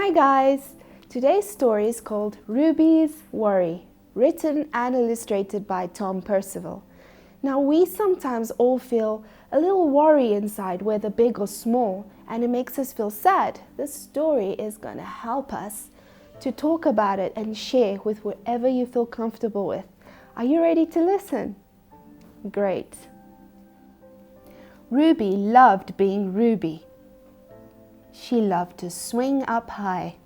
Hi guys! Today's story is called Ruby's Worry, written and illustrated by Tom Percival. Now we sometimes all feel a little worry inside, whether big or small, and it makes us feel sad. This story is going to help us to talk about it and share with whoever you feel comfortable with. Are you ready to listen? Great. Ruby loved being Ruby. She loved to swing up high.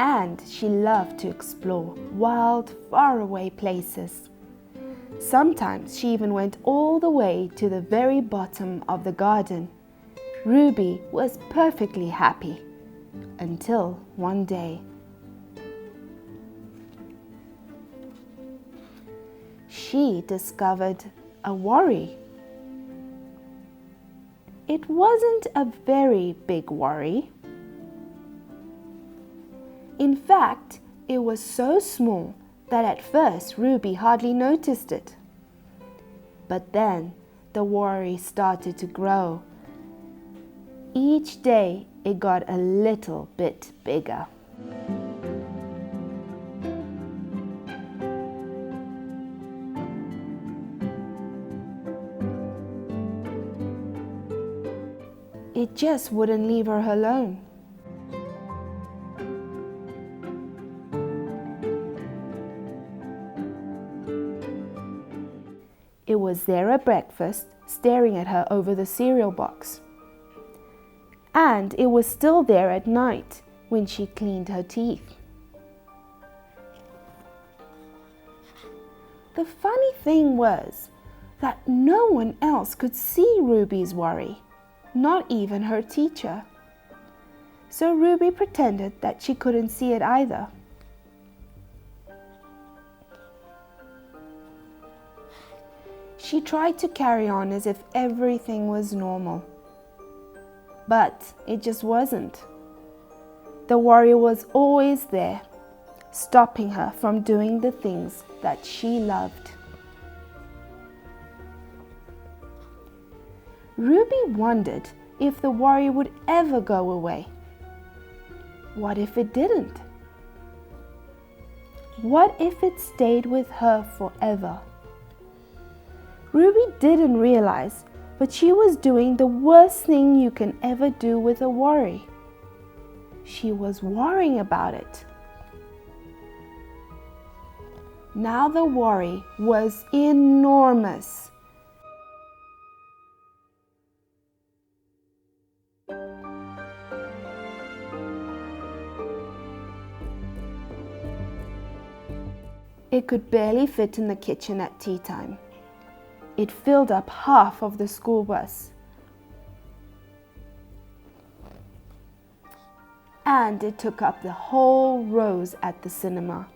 And she loved to explore wild, faraway places. Sometimes she even went all the way to the very bottom of the garden. Ruby was perfectly happy until one day. She discovered a worry. It wasn't a very big worry. In fact, it was so small that at first Ruby hardly noticed it. But then the worry started to grow. Each day it got a little bit bigger. It just wouldn't leave her alone. It was there at breakfast, staring at her over the cereal box. And it was still there at night when she cleaned her teeth. The funny thing was that no one else could see Ruby's worry. Not even her teacher. So Ruby pretended that she couldn't see it either. She tried to carry on as if everything was normal. But it just wasn't. The worry was always there, stopping her from doing the things that she loved. Ruby wondered if the worry would ever go away. What if it didn't? What if it stayed with her forever? Ruby didn't realize, but she was doing the worst thing you can ever do with a worry. She was worrying about it. Now the worry was enormous. It could barely fit in the kitchen at tea time. It filled up half of the school bus. And it took up the whole rows at the cinema.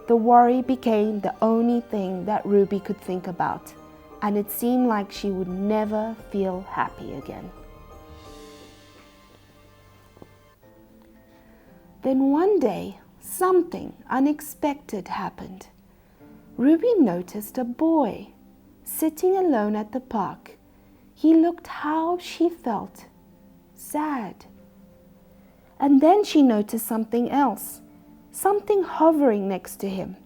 The worry became the only thing that Ruby could think about, and it seemed like she would never feel happy again. Then one day, something unexpected happened. Ruby noticed a boy sitting alone at the park. He looked how she felt, sad. And then she noticed something else, something hovering next to him.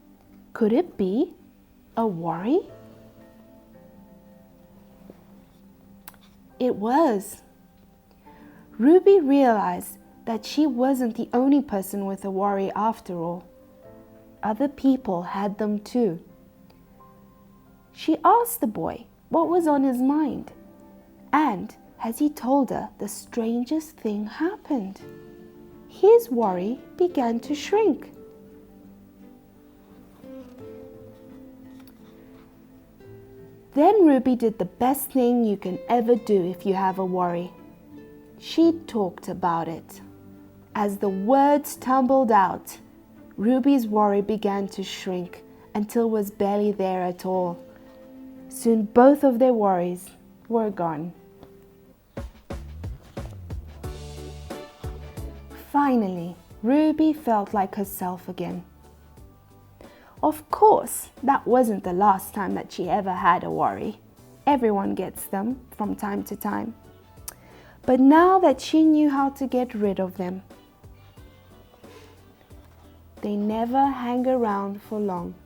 Could it be a worry? It was. Ruby realized that she wasn't the only person with a worry after all. Other people had them too. She asked the boy what was on his mind, and as he told her, the strangest thing happened. His worry began to shrink. Then Ruby did the best thing you can ever do if you have a worry. She talked about it. As the words tumbled out, Ruby's worry began to shrink until it was barely there at all. Soon both of their worries were gone. Finally, Ruby felt like herself again. Of course, that wasn't the last time that she ever had a worry. Everyone gets them from time to time. But now that she knew how to get rid of them, they never hang around for long.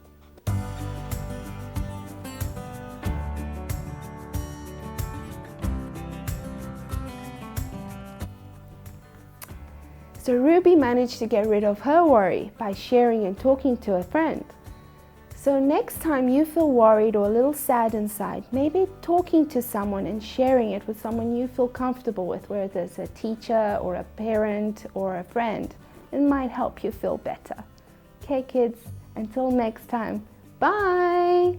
So Ruby managed to get rid of her worry by sharing and talking to a friend. So next time you feel worried or a little sad inside, maybe talking to someone and sharing it with someone you feel comfortable with, whether it's a teacher or a parent or a friend, it might help you feel better. Okay kids, until next time, bye!